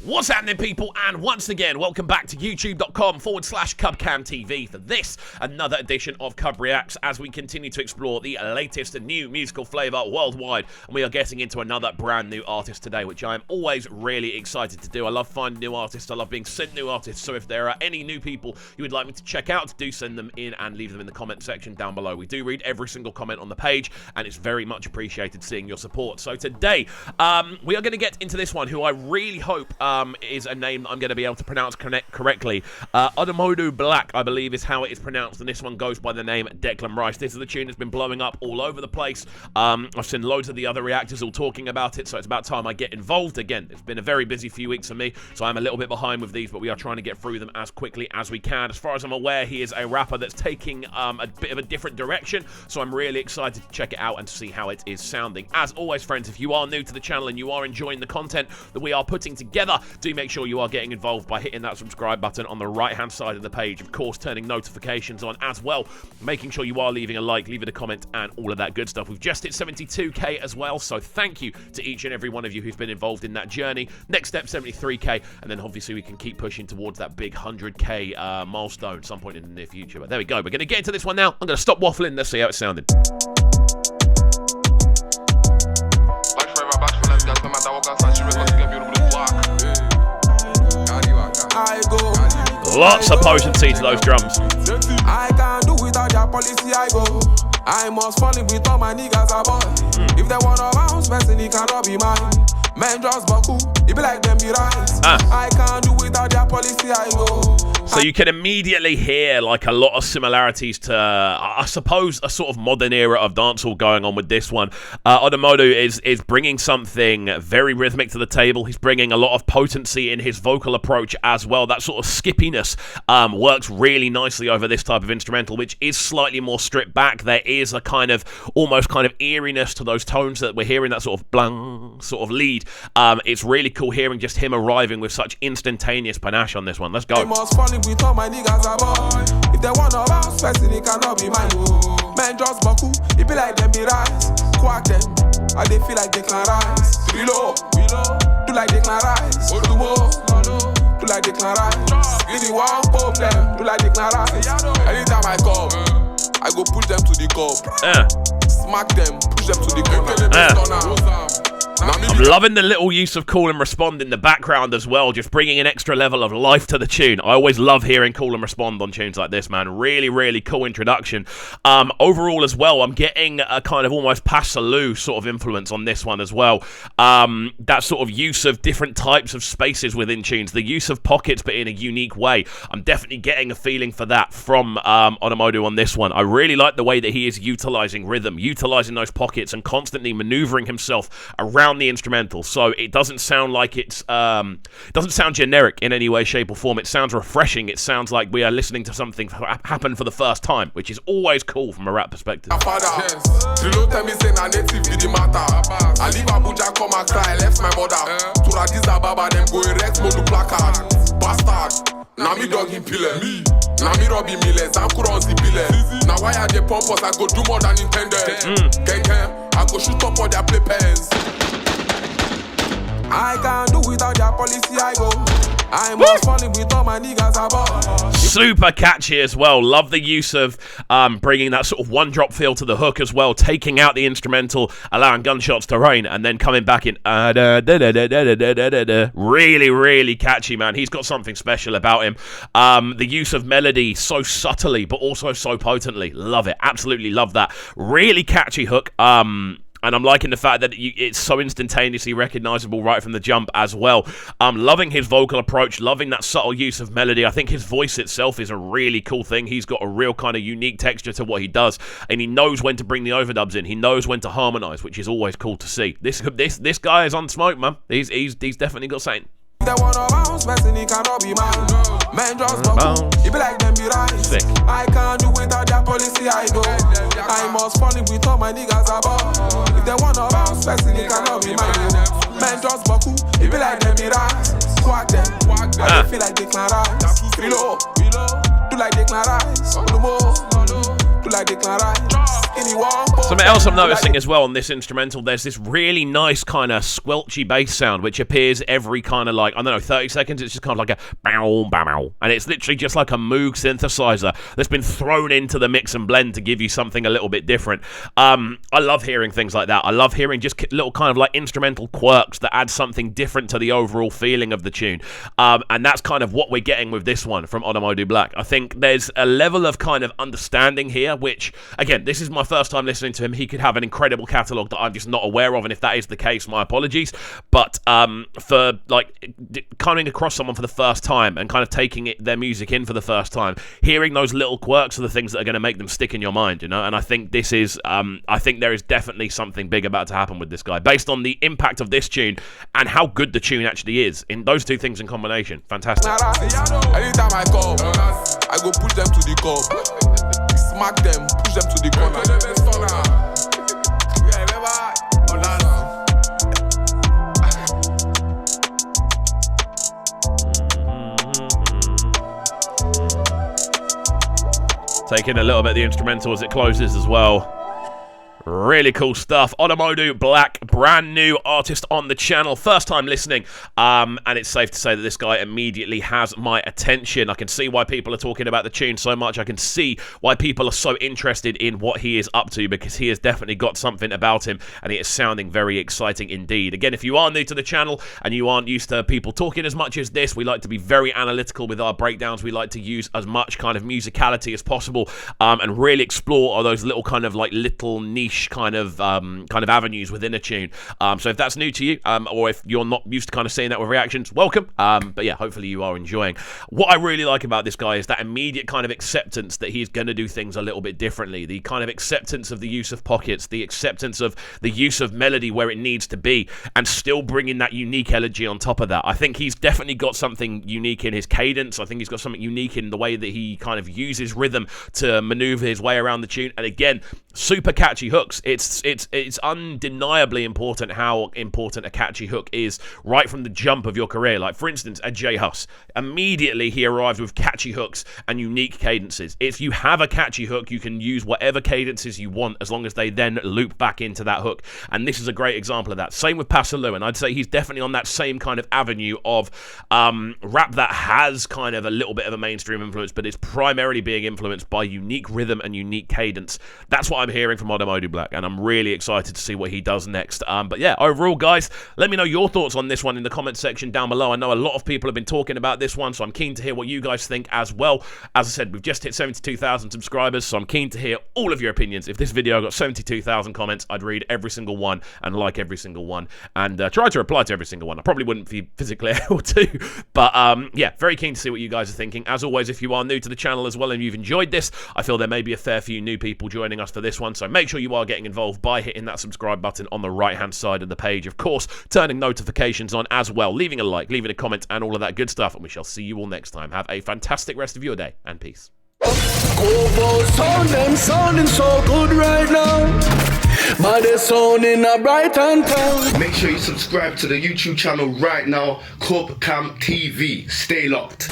What's happening, people? And once again, welcome back to youtube.com/CubCamTV for this, another edition of Cub Reacts, as we continue to explore the latest and new musical flavour worldwide. And we are getting into another brand new artist today, which I am always really excited to do. I love finding new artists. I love being sent new artists. So if there are any new people you would like me to check out, do send them in and leave them in the comment section down below. We do read every single comment on the page, and it's very much appreciated seeing your support. So today, we are going to get into this one, who I really hope is a name that I'm going to be able to pronounce correctly. ODUMODUBLVCK, I believe, is how it is pronounced, and this one goes by the name Declan Rice. This is the tune that's been blowing up all over the place. I've seen loads of the other reactors all talking about it, so it's about time I get involved again. It's been a very busy few weeks for me, so I'm a little bit behind with these, but we are trying to get through them as quickly as we can. As far as I'm aware, he is a rapper that's taking a bit of a different direction, so I'm really excited to check it out and see how it is sounding. As always, friends, if you are new to the channel and you are enjoying the content that we are putting together, do make sure you are getting involved by hitting that subscribe button on the right-hand side of the page. Of course, turning notifications on as well. Making sure you are leaving a like, leaving a comment, and all of that good stuff. We've just hit 72k as well, so thank you to each and every one of you who's been involved in that journey. Next step, 73k, and then obviously we can keep pushing towards that big 100k milestone some point in the near future. But there we go. We're going to get into this one now. I'm going to stop waffling. Let's see how it sounded. Lots of potency to those drums. I can't do without their policy, I go. I must fall in with all my niggas above. If they wanna bounce, person, he cannot be mine. Man just baku, it be like them be right. I can't do without their policy, I go. So you can immediately hear like a lot of similarities to, I suppose, a sort of modern era of dancehall going on with this one. ODUMODU is bringing something very rhythmic to the table. He's bringing a lot of potency in his vocal approach as well. That sort of skippiness works really nicely over this type of instrumental, which is slightly more stripped back. There is a kind of, almost kind of eeriness to those tones that we're hearing, that sort of blang sort of lead. It's really cool hearing just him arriving with such instantaneous panache on this one. Let's go. With all my niggas above. If they wanna bounce, person, it cannot be mine. Man just baku, it be like them be rise. Quack them, I they feel like Declan Rice. Reload, do like Declan Rice. Do like Declan Rice. If you want pop them, do like Declan Rice. Anytime I come, I go push them to the cup. Smack them, push them to the cup. I'm loving the little use of call and respond in the background as well, just bringing an extra level of life to the tune. I always love hearing call and respond on tunes like this, man. Really, really cool introduction. Overall as well, I'm getting a kind of almost pas-salut sort of influence on this one as well. That sort of use of different types of spaces within tunes, the use of pockets but in a unique way. I'm definitely getting a feeling for that from ODUMODU on this one. I really like the way that he is utilizing rhythm, utilizing those pockets and constantly maneuvering himself around the instrumental, so it doesn't sound like it's doesn't sound generic in any way, shape or form. It sounds refreshing. It sounds like we are listening to something happen for the first time, which is always cool from a rap perspective. I leave Abuja, come and cry, left my mother. To Addis Ababa, them go erect modu placard. Bastard, now me dog in pillar. Now me Robbie Millers, I'm Kuronzi Pillar. Now why are they pump us? I go do more than intended. I go shoot up all their play pens. I can't do without their policy, I go. I must fall in with all my niggas above. Super catchy as well. Love the use of bringing that sort of one-drop feel to the hook as well, taking out the instrumental, allowing gunshots to rain, and then coming back in. Really, really catchy, man. He's got something special about him. The use of melody so subtly, but also so potently. Love it. Absolutely love that. Really catchy hook. And I'm liking the fact that it's so instantaneously recognizable right from the jump as well. Loving his vocal approach, loving that subtle use of melody. I think his voice itself is a really cool thing. He's got a real kind of unique texture to what he does, and he knows when to bring the overdubs in. He knows when to harmonize, which is always cool to see. This guy is on smoke, man. He's definitely got something. They wanna bounce, person, he cannot be mine. Man just baku, it be like them be right. Sick. I can't do without their policy, I go. I must fall in with all my niggas above. If they wanna bounce, person, he cannot be mine. Man just baku, it be like them be right. Quack them, I feel like Declan Rice. Reload, do like Declan Rice. Do like Declan Rice. Something else I'm noticing as well on this instrumental, there's this really nice kind of squelchy bass sound which appears every kind of like, I don't know, 30 seconds. It's just kind of like a bow, bow, and it's literally just like a Moog synthesizer that's been thrown into the mix and blend to give you something a little bit different. I love hearing things like that. I love hearing just little kind of like instrumental quirks that add something different to the overall feeling of the tune, and that's kind of what we're getting with this one from ODUMODUBLVCK. I think there's a level of kind of understanding here, which, again, this is my first time listening to him. He could have an incredible catalogue that I'm just not aware of, and if that is the case, my apologies. But for like coming across someone for the first time and kind of taking their music in for the first time, hearing those little quirks are the things that are going to make them stick in your mind, you know. And I think this is, I think there is definitely something big about to happen with this guy, based on the impact of this tune and how good the tune actually is. In those two things in combination, fantastic. Anytime I come, I go push them to the curb, smack them, push them to the corner. Taking a little bit of the instrumental as it closes as well. Really cool stuff. ODUMODUBLVCK, brand new artist on the channel, first time listening, and it's safe to say that this guy immediately has my attention. I can see why people are talking about the tune so much. I can see why people are so interested in what he is up to, because he has definitely got something about him, and it is sounding very exciting indeed. Again, if you are new to the channel and you aren't used to people talking as much as this, we like to be very analytical with our breakdowns. We like to use as much kind of musicality as possible, and really explore all those little kind of like little niche kind of avenues within a tune. So if that's new to you, or if you're not used to kind of seeing that with reactions, welcome. But yeah, hopefully you are enjoying. What I really like about this guy is that immediate kind of acceptance that he's going to do things a little bit differently. The kind of acceptance of the use of pockets, the acceptance of the use of melody where it needs to be, and still bringing that unique elegy on top of that. I think he's definitely got something unique in his cadence. I think he's got something unique in the way that he kind of uses rhythm to maneuver his way around the tune. And again, super catchy hooks. It's undeniably important how important a catchy hook is right from the jump of your career. Like, for instance, a J Hus. Immediately he arrived with catchy hooks and unique cadences. If you have a catchy hook, you can use whatever cadences you want as long as they then loop back into that hook. And this is a great example of that. Same with Passalou, and I'd say he's definitely on that same kind of avenue of rap that has kind of a little bit of a mainstream influence, but is primarily being influenced by unique rhythm and unique cadence. That's what I'm hearing from ODUMODUBLVCK, and I'm really excited to see what he does next. But yeah, overall, guys, let me know your thoughts on this one in the comment section down below. I know a lot of people have been talking about this one, so I'm keen to hear what you guys think as well. As I said, we've just hit 72,000 subscribers, so I'm keen to hear all of your opinions. If this video got 72,000 comments, I'd read every single one and like every single one, and try to reply to every single one. I probably wouldn't be physically able to, but yeah, very keen to see what you guys are thinking. As always, if you are new to the channel as well and you've enjoyed this, I feel there may be a fair few new people joining us for this one, so make sure you are getting involved by hitting that subscribe button on the right hand side of the page. Of course, turning notifications on as well, leaving a like, leaving a comment, and all of that good stuff, and we shall see you all next time. Have a fantastic rest of your day, and peace. Sounding so good right now. My sound in a Brighton town. Make sure you subscribe to the YouTube channel right now, CUBREACTS TV. Stay locked.